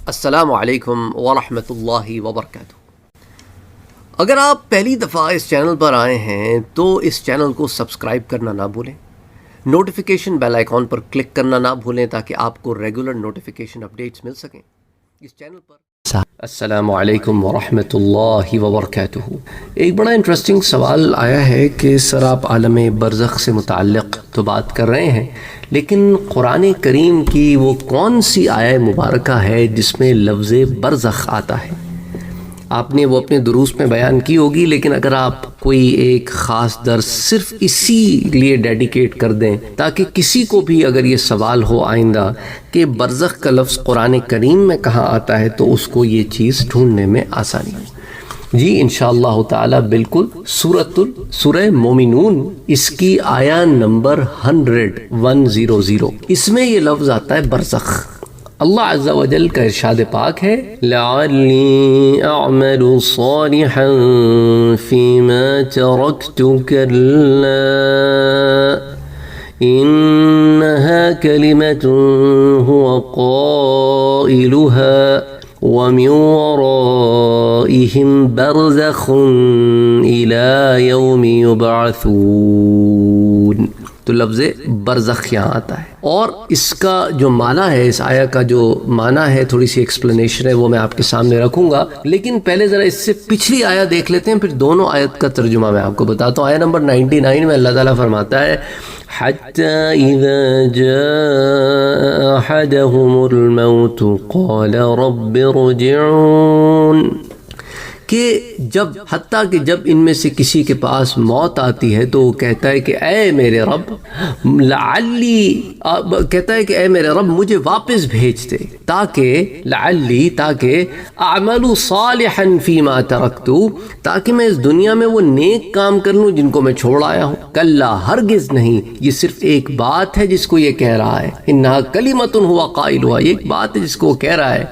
السلام علیکم ورحمۃ اللہ وبرکاتہ۔ اگر آپ پہلی دفعہ اس چینل پر آئے ہیں تو اس چینل کو سبسکرائب کرنا نہ بھولیں، نوٹیفیکیشن بیل آئیکن پر کلک کرنا نہ بھولیں تاکہ آپ کو ریگولر نوٹیفیکیشن اپڈیٹس مل سکیں اس چینل پر۔ السلام علیکم ورحمۃ اللہ وبرکاتہ۔ ایک بڑا انٹرسٹنگ سوال آیا ہے کہ سر آپ عالم برزخ سے متعلق تو بات کر رہے ہیں، لیکن قرآن کریم کی وہ کون سی آیہ مبارکہ ہے جس میں لفظ برزخ آتا ہے؟ آپ نے وہ اپنے دروس میں بیان کی ہوگی، لیکن اگر آپ کوئی ایک خاص درس صرف اسی لیے ڈیڈیکیٹ کر دیں تاکہ کسی کو بھی اگر یہ سوال ہو آئندہ کہ برزخ کا لفظ قرآن کریم میں کہاں آتا ہے تو اس کو یہ چیز ڈھونڈنے میں آسانی ہو۔ جی انشاءاللہ تعالی بالکل سورہ مومنون اس کی آیہ نمبر 100 اس میں یہ لفظ آتا ہے برزخ۔ اللہ عز و جل کا ارشاد پاک ہے لعلی اعمل صالحا فیما ترکت کلا انہا کلمت هو قائلها ومن ورائهم برزخ الى یوم یبعثون۔ تو لفظ برزخ یہاں آتا ہے، اور اس کا جو معنی ہے، اس آیہ کا جو معنی ہے، تھوڑی سی ایکسپلینیشن ہے، وہ میں آپ کے سامنے رکھوں گا، لیکن پہلے ذرا اس سے پچھلی آیہ دیکھ لیتے ہیں، پھر دونوں آیت کا ترجمہ میں آپ کو بتاتا ہوں۔ آیہ نمبر 99 میں اللہ تعالیٰ فرماتا ہے حَتَّى إِذَا جَاءَ أَحَدَهُمُ الْمَوْتُ قَالَ رَبِّ ارْجِعُونِ، کہ حتیٰ کہ جب ان میں سے کسی کے پاس موت آتی ہے تو وہ کہتا ہے کہ اے میرے رب کہ اے میرے رب مجھے واپس بھیج دے تاکہ اعمل صالحا فیما ترکت، تاکہ میں اس دنیا میں وہ نیک کام کر لوں جن کو میں چھوڑ آیا ہوں۔ کلا ہرگز نہیں، یہ صرف ایک بات ہے جس کو یہ کہہ رہا ہے، انہا کلمۃ ہوا قائلها، یہ ایک بات ہے جس کو وہ کہہ رہا ہے،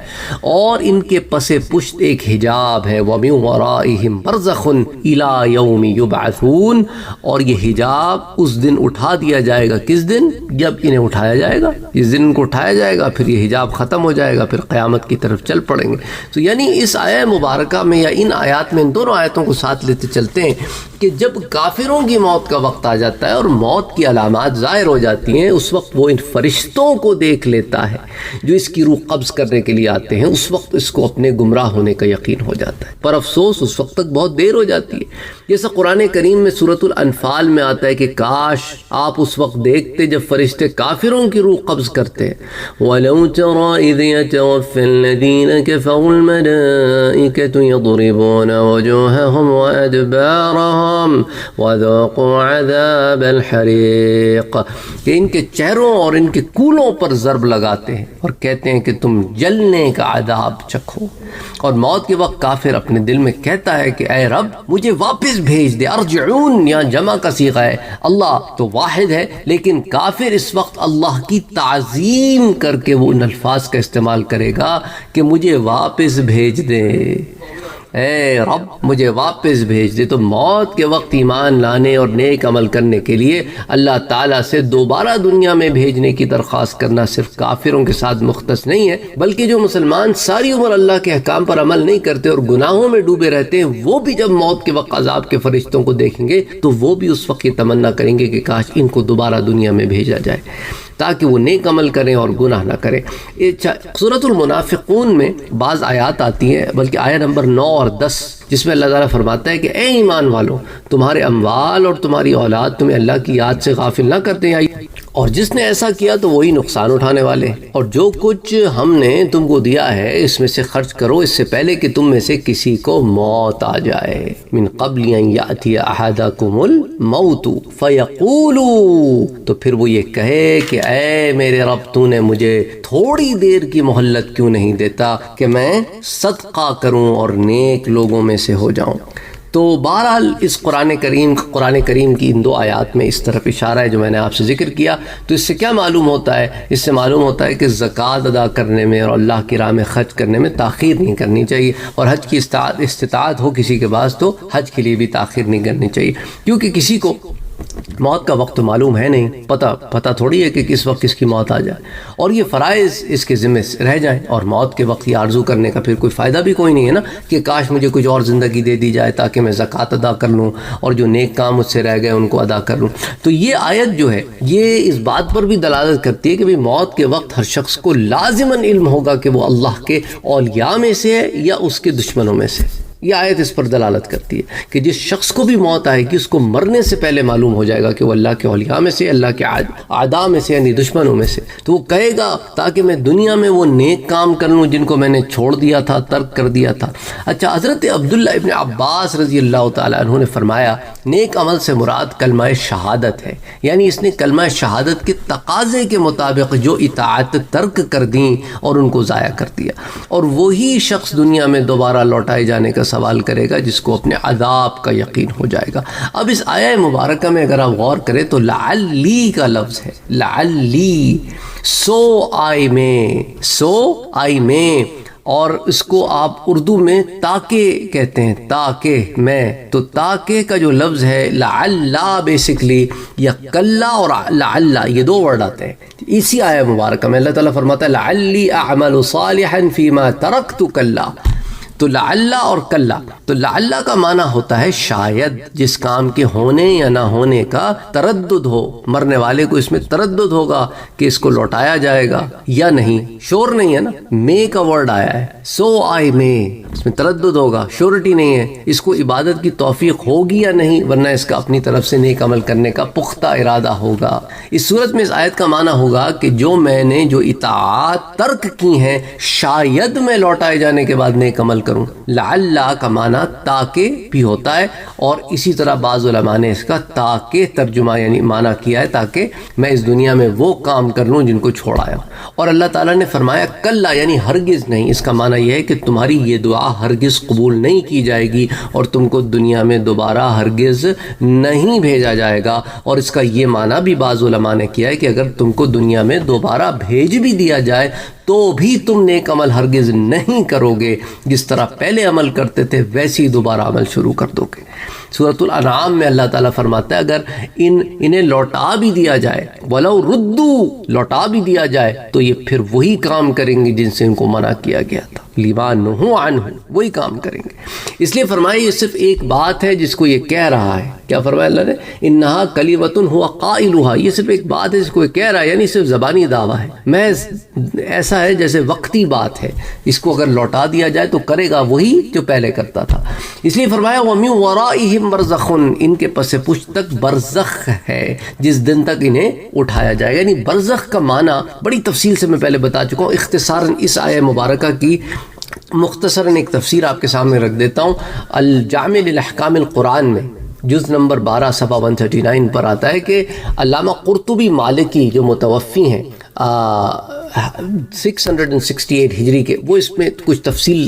اور ان کے پس پشت ایک حجاب ہے، وَمِن وَرَائِهِمْ بَرْزَخٌ إِلَى يَوْمِ يُبْعَثُونَ، اور یہ حجاب اس دن اٹھا دیا جائے گا۔ کس دن؟ جب انہیں اٹھایا جائے گا، جس دن ان کو اٹھایا جائے گا پھر یہ حجاب ختم ہو جائے گا، پھر قیامت کی طرف چل پڑیں گے۔ تو یعنی اس آیہ مبارکہ میں یا ان آیات میں، ان دونوں آیتوں کو ساتھ لیتے چلتے ہیں کہ جب کافروں کی موت کا وقت آ جاتا ہے اور موت کی علامات ظاہر ہو جاتی ہیں، اس وقت وہ ان فرشتوں کو دیکھ لیتا ہے جو اس کی روح قبض کرنے کے لیے آتے ہیں، اس وقت اس کو اپنے گمراہ ہونے کا یقین ہو جاتا ہے، پر افسوس اس وقت تک بہت دیر ہو جاتی ہے۔ جیسا قرآن کریم میں سورۃ الانفال میں آتا ہے کہ کاش آپ اس وقت دیکھتے جب فرشتے کافروں کی روح قبض کرتے ہیں۔ وَلَوْ تَرَى إِذْ يَتَوَفَّى الَّذِينَ كَفَرُوا الْمَلَائِكَةُ يَضْرِبُونَ وُجُوهَهُمْ وَأَدْبَارَهُمْ وَذُوقُوا عَذَابَ الْحَرِيقِ، کہ ان کے چہروں اور ان کے کولوں پر ضرب لگاتے ہیں اور کہتے ہیں کہ تم جلنے کا عذاب چکھو۔ اور موت کے وقت کافر اپنے دل میں کہتا ہے کہ اے رب مجھے واپس بھیج دے۔ ارجعون یہاں جمع کا صیغہ ہے، اللہ تو واحد ہے، لیکن کافر اس وقت اللہ کی تعظیم کر کے وہ ان الفاظ کا استعمال کرے گا کہ مجھے واپس بھیج دے، اے رب مجھے واپس بھیج دے۔ تو موت کے وقت ایمان لانے اور نیک عمل کرنے کے لیے اللہ تعالیٰ سے دوبارہ دنیا میں بھیجنے کی درخواست کرنا صرف کافروں کے ساتھ مختص نہیں ہے، بلکہ جو مسلمان ساری عمر اللہ کے احکام پر عمل نہیں کرتے اور گناہوں میں ڈوبے رہتے ہیں، وہ بھی جب موت کے وقت عذاب کے فرشتوں کو دیکھیں گے تو وہ بھی اس وقت یہ تمنا کریں گے کہ کاش ان کو دوبارہ دنیا میں بھیجا جائے تاکہ وہ نیک عمل کریں اور گناہ نہ کریں۔ سورۃ المنافقون میں بعض آیات آتی ہیں، بلکہ آیہ نمبر 9 اور 10، جس میں اللہ تعالیٰ فرماتا ہے کہ اے ایمان والو، تمہارے اموال اور تمہاری اولاد تمہیں اللہ کی یاد سے غافل نہ کرتے ہیں، اور جس نے ایسا کیا تو وہی نقصان اٹھانے والے ہیں۔ اور جو کچھ ہم نے تم کو دیا ہے اس میں سے خرچ کرو اس سے پہلے کہ تم میں سے کسی کو موت آ جائے، من قبل ان یأتی احدکم الموت فیقول، تو پھر وہ یہ کہے کہ اے میرے رب تو نے مجھے تھوڑی دیر کی مہلت کیوں نہیں دیتا کہ میں صدقہ کروں اور نیک لوگوں میں سے ہو جاؤں۔ تو بہرحال اس قرآن کریم کی ان دو آیات میں اس طرف اشارہ ہے جو میں نے آپ سے ذکر کیا۔ تو اس سے کیا معلوم ہوتا ہے؟ اس سے معلوم ہوتا ہے کہ زکوٰۃ ادا کرنے میں اور اللہ کی راہ میں خرچ کرنے میں تاخیر نہیں کرنی چاہیے، اور حج کی استطاعت ہو کسی کے پاس تو حج کے لیے بھی تاخیر نہیں کرنی چاہیے، کیونکہ کسی کو موت کا وقت معلوم ہے نہیں، پتہ تھوڑی ہے کہ کس وقت کس کی موت آ جائے، اور یہ فرائض اس کے ذمہ رہ جائیں، اور موت کے وقت یہ آرزو کرنے کا پھر کوئی فائدہ بھی کوئی نہیں ہے نا کہ کاش مجھے کچھ اور زندگی دے دی جائے تاکہ میں زکوٰۃ ادا کر لوں اور جو نیک کام مجھ سے رہ گئے ان کو ادا کر لوں۔ تو یہ آیت جو ہے یہ اس بات پر بھی دلالت کرتی ہے کہ بھی موت کے وقت ہر شخص کو لازماً علم ہوگا کہ وہ اللہ کے اولیاء میں سے ہے یا اس کے دشمنوں میں سے۔ یہ آیت اس پر دلالت کرتی ہے کہ جس شخص کو بھی موت آئے گی اس کو مرنے سے پہلے معلوم ہو جائے گا کہ وہ اللہ کے اولیاء میں سے، اللہ کے اعداء میں سے، یعنی دشمنوں میں سے۔ تو وہ کہے گا تاکہ میں دنیا میں وہ نیک کام کر لوں جن کو میں نے چھوڑ دیا تھا، ترک کر دیا تھا۔ اچھا، حضرت عبداللہ ابن عباس رضی اللہ تعالیٰ عنہ نے فرمایا نیک عمل سے مراد کلمہ شہادت ہے، یعنی اس نے کلمہ شہادت کے تقاضے کے مطابق جو اطاعت ترک کر دیں اور ان کو ضائع کر دیا، اور وہی شخص دنیا میں دوبارہ لوٹائے جانے کا سوال کرے گا جس کو اپنے عذاب کا یقین ہو جائے گا۔ اب اس آیہ مبارکہ میں اگر آپ غور کریں تو لعلی کا لفظ ہے، لعلی، سو آئی میں، اور اس کو آپ اردو میں تاکہ کہتے ہیں، تاکہ میں، تو تاکہ کا جو لفظ ہے لعلا بیسکلی یا کلا اور لعلا یہ دو ورڈ آتے ہیں اسی آیہ مبارکہ میں۔ اللہ تعالیٰ فرماتا ہے لعلی اعمل صالحا فیما ترکت کلا، تو لعلہ اور کلا، تو لعلہ کا معنی ہوتا ہے شاید، جس کام کے ہونے یا نہ ہونے کا تردد ہو، مرنے والے کو اس میں تردد ہوگا کہ اس کو لوٹایا جائے گا یا نہیں، شور نہیں ہے نا، میں کا ورڈ آیا ہے، سو آئی میں، اس میں تردد ہوگا، شورٹی نہیں ہے، اس کو عبادت کی توفیق ہوگی یا نہیں، ورنہ اس کا اپنی طرف سے نیک عمل کرنے کا پختہ ارادہ ہوگا۔ اس صورت میں اس آیت کا معنی ہوگا کہ جو میں نے جو اطاعت ترک کی ہیں شاید میں لوٹائے جانے کے بعد نیک عمل کروں۔ لعلہ کا معنی تاکہ بھی ہوتا ہے، اور اسی طرح بعض علماء نے اس کا تاکہ ترجمہ یعنی معنی کیا ہے تاکہ میں اس دنیا میں وہ کام کر لوں جن کو چھوڑایا۔ اور اللہ تعالیٰ نے فرمایا کلا یعنی ہرگز نہیں، اس کا معنی یہ ہے کہ تمہاری یہ دعا ہرگز قبول نہیں کی جائے گی اور تم کو دنیا میں دوبارہ ہرگز نہیں بھیجا جائے گا۔ اور اس کا یہ معنی بھی بعض علماء نے کیا ہے کہ اگر تم کو دنیا میں دوبارہ بھیج بھی دیا جائے تو بھی تم نیک عمل ہرگز نہیں کرو گے، جس طرح پہلے عمل کرتے تھے ویسے ہی دوبارہ عمل شروع کر دو گے۔ سورۃ الانعام میں اللہ تعالیٰ فرماتا ہے اگر انہیں لوٹا بھی دیا جائے، وَلَوْ رُدُّوا، لوٹا بھی دیا جائے تو یہ پھر وہی کام کریں گے جن سے ان کو منع کیا گیا تھا، لِمَا نُهُوا عَنْهُ، وہی کام کریں گے۔ اس لیے فرمایا یہ صرف ایک بات ہے جس کو یہ کہہ رہا ہے، کیا فرمایا اللہ نے؟ إِنَّهَا كَلِمَةٌ هُوَ قَائِلُهَا، یہ صرف ایک بات ہے جس کو یہ کہہ رہا ہے، یعنی صرف زبانی دعویٰ ہے، محض ایسا ہے جیسے وقتی بات ہے، اس کو اگر لوٹا دیا جائے تو کرے گا وہی جو پہلے کرتا تھا۔ اس لیے فرمایا وَمِن وَرَائِهِمْ بَرْزَخٌ، ان کے پس پشت تک برزخ ہے جس دن تک انہیں اٹھایا جائے گا۔ یعنی برزخ کا معنی بڑی تفصیل سے میں پہلے بتا چکا ہوں، اختصاراً اس آیہ مبارکہ کی مختصراً ایک تفسیر آپ کے سامنے رکھ دیتا ہوں۔ الجامع للاحکام القرآن میں جز نمبر 12 صفحہ 139 پر آتا ہے کہ علامہ قرطبی مالکی جو متوفی ہیں 668 ہجری کے، وہ اس میں کچھ تفصیل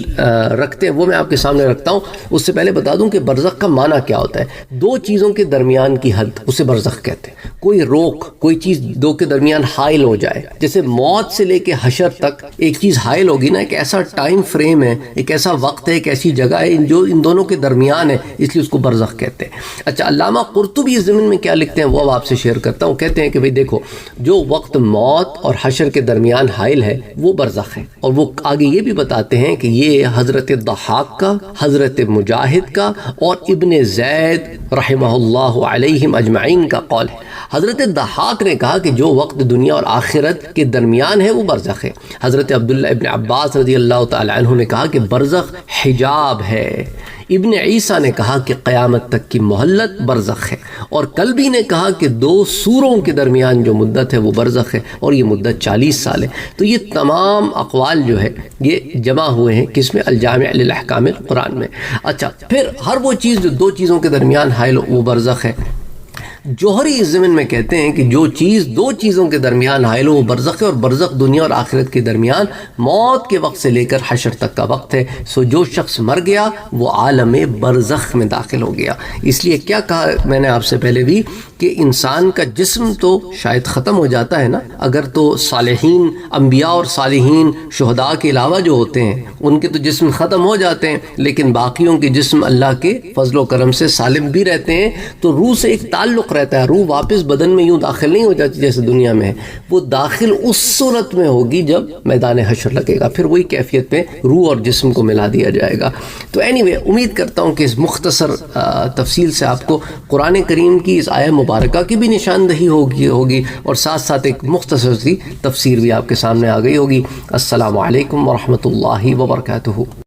رکھتے ہیں، وہ میں آپ کے سامنے رکھتا ہوں۔ اس سے پہلے بتا دوں کہ برزخ کا معنی کیا ہوتا ہے۔ دو چیزوں کے درمیان کی حد اسے برزخ کہتے ہیں۔ کوئی روک، کوئی چیز دو کے درمیان حائل ہو جائے، جیسے موت سے لے کے حشر تک ایک چیز حائل ہوگی نا، ایک ایسا ٹائم فریم ہے، ایک ایسا وقت ہے، ایک ایسی جگہ ہے جو ان دونوں کے درمیان ہے، اس لیے اس کو برزخ کہتے ہیں۔ اچھا، علامہ قرطبی اس ضمن میں کیا لکھتے ہیں وہ اب آپ سے شیئر کرتا ہوں۔ کہتے ہیں کہ بھئی دیکھو، جو وقت موت اور حشر کے درمیان حائل ہے وہ برزخ ہے، اور وہ آگے یہ بھی بتاتے ہیں کہ یہ حضرت ضحاک کا، حضرت مجاہد کا اور ابن زید رحمہ اللہ علیہم اجمعین کا قول ہے۔ حضرت ضحاک نے کہا کہ جو وقت دنیا اور آخرت کے درمیان ہے وہ برزخ ہے۔ حضرت عبداللہ ابن عباس رضی اللہ تعالی عنہ نے کہا کہ برزخ حجاب ہے۔ ابن عیسیٰ نے کہا کہ قیامت تک کی مہلت برزخ ہے، اور کلبی نے کہا کہ دو سوروں کے درمیان جو مدت ہے وہ برزخ ہے، اور یہ مدت 40 سال ہے۔ تو یہ تمام اقوال جو ہے یہ جمع ہوئے ہیں کس میں؟ الجامع للاحکام القرآن میں۔ اچھا، پھر ہر وہ چیز جو دو چیزوں کے درمیان حائل ہو وہ برزخ ہے۔ جوہری اس ضمن میں کہتے ہیں کہ جو چیز دو چیزوں کے درمیان حائل ہو وہ برزخ ہے، اور برزخ دنیا اور آخرت کے درمیان موت کے وقت سے لے کر حشر تک کا وقت ہے۔ سو جو شخص مر گیا وہ عالم برزخ میں داخل ہو گیا۔ اس لیے کیا کہا میں نے آپ سے پہلے بھی کہ انسان کا جسم تو شاید ختم ہو جاتا ہے نا، اگر تو صالحین، انبیاء اور صالحین، شہداء کے علاوہ جو ہوتے ہیں ان کے تو جسم ختم ہو جاتے ہیں، لیکن باقیوں کے جسم اللہ کے فضل و کرم سے سالم بھی رہتے ہیں۔ تو روح سے ایک تعلق رہتا ہے، روح واپس بدن میں یوں داخل نہیں ہو جاتی جیسے دنیا میں ہے، وہ داخل اس صورت میں ہوگی جب میدان حشر لگے گا، پھر وہی کیفیت میں روح اور جسم کو ملا دیا جائے گا۔ تو anyway امید کرتا ہوں کہ اس مختصر تفصیل سے آپ کو قرآن کریم کی اس آیہ مبارکہ کی بھی نشاندہی ہوگی اور ساتھ ساتھ ایک مختصر سی تفسیر بھی آپ کے سامنے آ گئی ہوگی۔ السلام علیکم ورحمۃ اللہ وبرکاتہ۔